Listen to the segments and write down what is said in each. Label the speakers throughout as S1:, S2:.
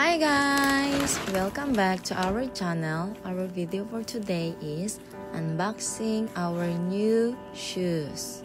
S1: Hi guys! Welcome back to our channel. Our video for today is unboxing our new shoes.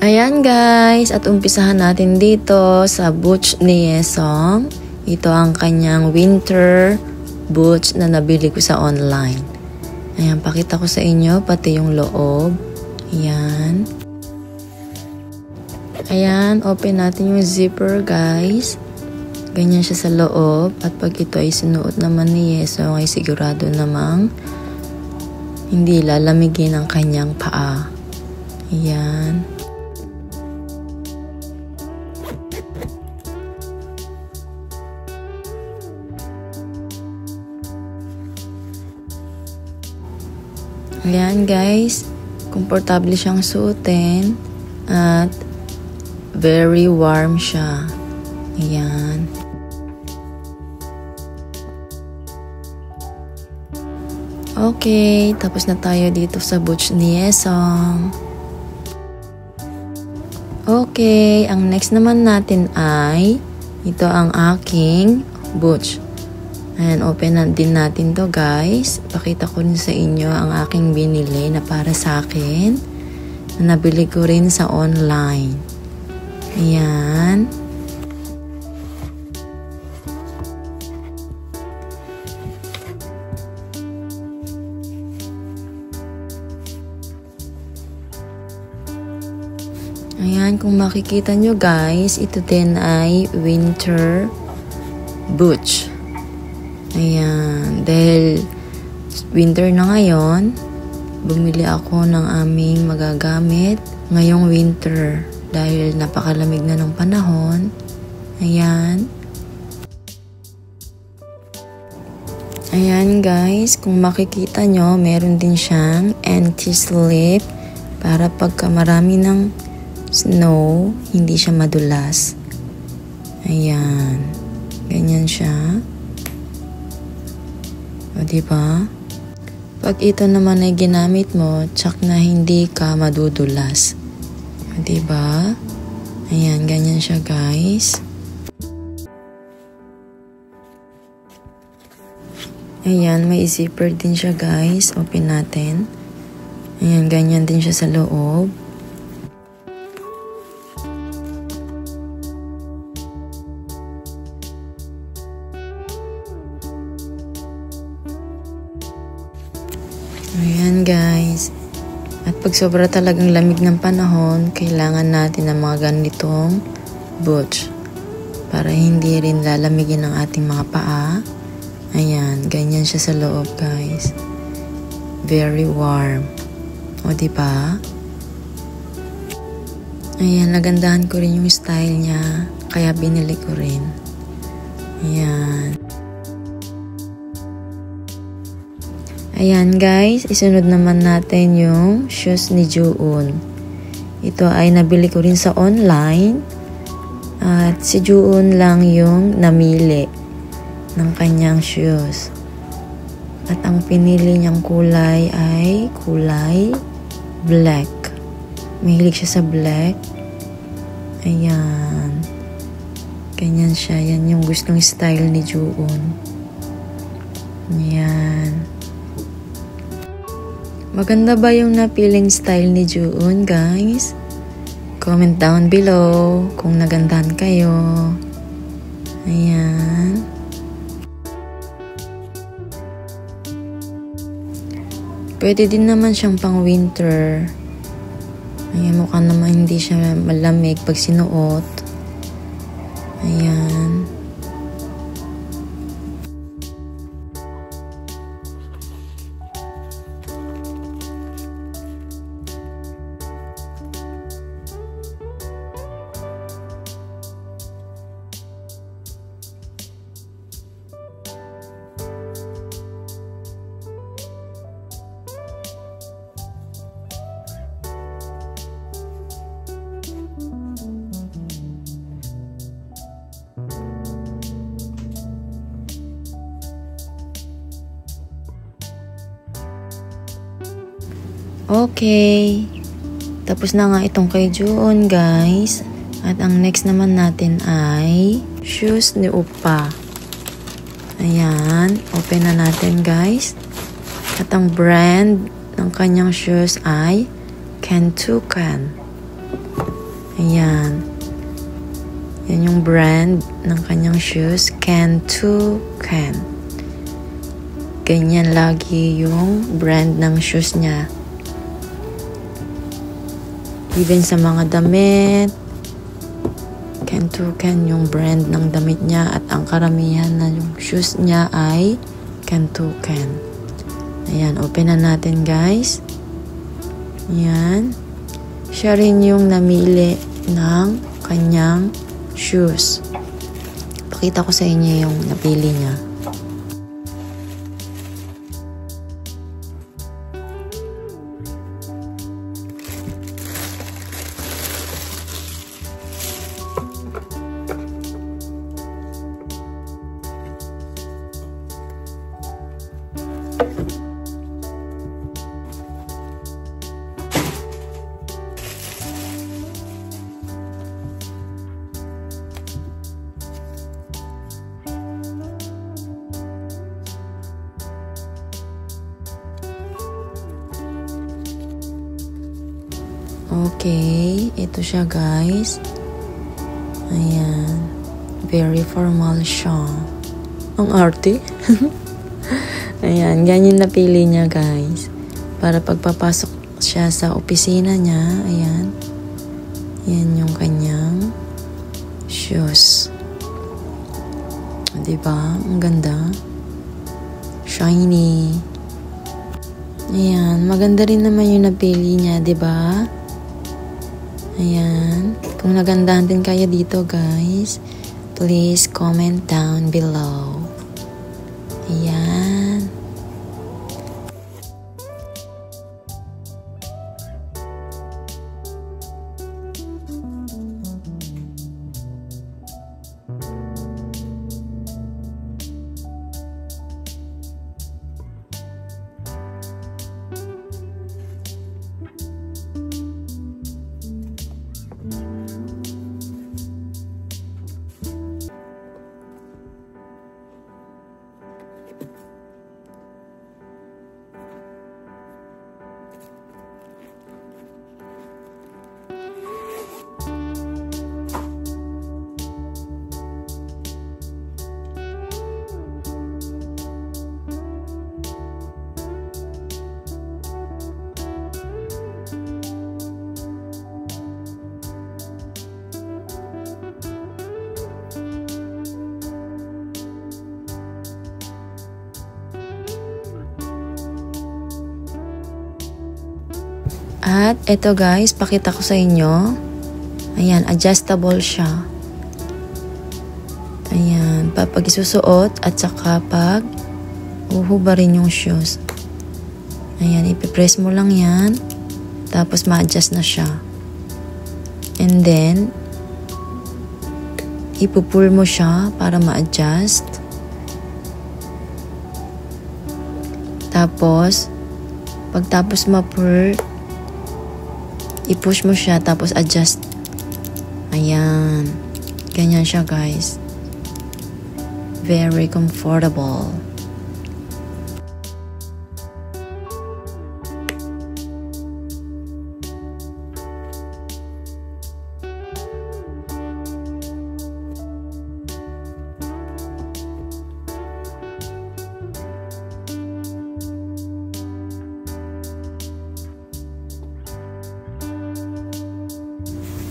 S1: Ayan guys, at umpisahan natin dito sa boots ni Yesong. Ito ang kanyang winter boots na nabili ko sa online. Ayan, pakita ko sa inyo pati yung loob. Ayan. Ayan, open natin yung zipper guys. Ganyan siya sa loob. At pag ito ay sinuot naman ni Yesong ay sigurado namang hindi lalamigin ang kanyang paa. Ayan. Ayan guys. Komportable siyang suotin. At very warm siya. Ayan. Okay, tapos na tayo dito sa boots ni Yesong. Okay, ang next naman natin ay ito ang aking boots. Ayan, open na din natin to guys. Pakita ko rin sa inyo ang aking binili na para sa akin. Na nabili ko rin sa online. Ayan. Ayan, kung makikita nyo guys, ito din ay winter boots. Ayan, dahil winter na ngayon, bumili ako ng aming magagamit ngayong winter. Dahil napakalamig na ng panahon. Ayan. Ayan guys, kung makikita nyo, meron din siyang anti-slip para pagka marami ng snow, hindi siya madulas. Ayan. Ganyan siya. O, diba? Pag ito naman ay ginamit mo, tsak na hindi ka madudulas. O, diba? Ayan, ganyan siya guys. Ayan, may zipper din siya guys. Open natin. Ayan, ganyan din siya sa loob. Ayan guys. At pag sobra talagang lamig ng panahon, kailangan natin ng mga ganitong boots. Para hindi rin lalamigin ang ating mga paa. Ayan, ganyan siya sa loob guys. Very warm. O diba? Ayan, nagandahan ko rin yung style niya. Kaya binili ko rin. Ayan. Ayan guys, isunod naman natin yung shoes ni Juun. Ito ay nabili ko rin sa online. At si Juun lang yung namili ng kanyang shoes. At ang pinili niyang kulay ay kulay black. Mahilig siya sa black. Ayan. Ganyan siya. Yan yung gustong style ni Juun. Ayan. Maganda ba yung napiling style ni Juun, guys? Comment down below kung nagandahan kayo. Ayan. Pwede din naman siyang pang winter. Ayan, mukha naman hindi siya malamig pag sinuot. Ayan. Okay. Tapos na nga itong kay Juon, guys. At ang next naman natin ay shoes ni Upa. Ayan. Open na natin, guys. At ang brand ng kanyang shoes ay Kentukan. Ayan. Yan yung brand ng kanyang shoes, Kentukan. Ganyan lagi yung brand ng shoes niya. Even sa mga damit, Kentukan yung brand ng damit niya at ang karamihan na yung shoes niya ay Kentukan. Ayan, open na natin, guys. Ayan. Siya rin yung namili ng kanyang shoes. Pakita ko sa inyo yung napili niya. Okay, ito siya, guys. Ayan. Very formal siya. Ang arte. Ayan, ganyan napili niya, guys. Para pagpapasok siya sa opisina niya, ayan. Yan yung kanyang shoes. Diba? Ang ganda. Shiny. Ayan, maganda rin naman yung napili niya, diba? Ayan. Kung nagandahan din kayo dito, guys, please comment down below. Ayan. At ito, guys, pakita ko sa inyo. Ayan, adjustable siya. Ayan, pag isusuot at saka pag uhubarin yung shoes. Ayan, ipipress mo lang yan. Tapos ma-adjust na siya. And then, ipupull mo siya para ma-adjust. Tapos, pagtapos ma-pull, i-push mo siya, tapos adjust. Ayan. Ganyan siya, guys. Very comfortable.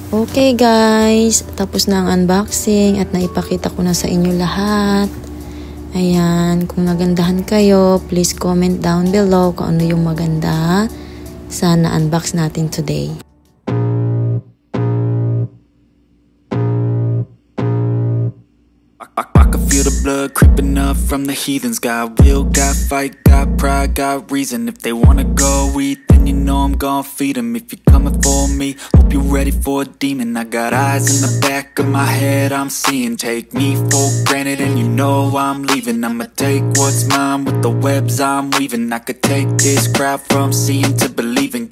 S1: Okay, guys, tapos na ang unboxing at naipakita ko na sa inyo lahat. Ayan, kung nagandahan kayo, please comment down below kung ano yung maganda sa na-unbox natin today.
S2: I can feel the blood creeping up from the heathens. Got will, got fight, got pride, got reason. If they wanna go eat, then you know I'm gon' feed them. If you're coming for me, hope you're ready for a demon. I got eyes in the back of my head, I'm seeing. Take me for granted and you know I'm leaving. I'ma take what's mine with the webs I'm weaving. I could take this crowd from seeing to believing.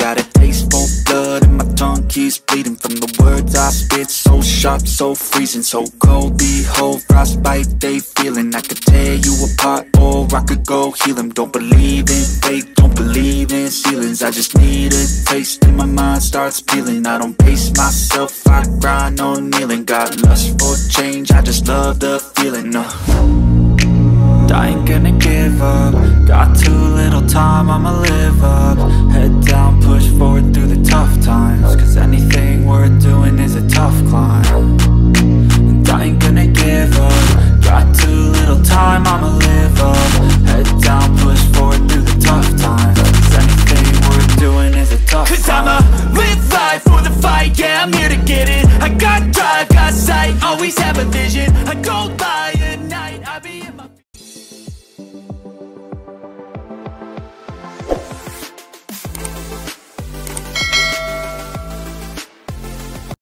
S2: keeps bleeding from the words I spit. So sharp, so freezing, so cold. Behold, frostbite they feeling. I could tear you apart or I could go heal them. Don't believe in fate, don't believe in ceilings. I just need a taste and my mind starts peeling. I don't pace myself, I grind on kneeling. Got lust for change, I just love the feeling. I ain't gonna give up. Got too little time, I'ma live up. Head down, push forward through the tough times. Cause anything worth doing is a tough climb. And I ain't gonna give up. Got too little time, I'ma live up. Head down, push forward through the tough times. Cause anything worth doing is a tough climb. Cause I'm a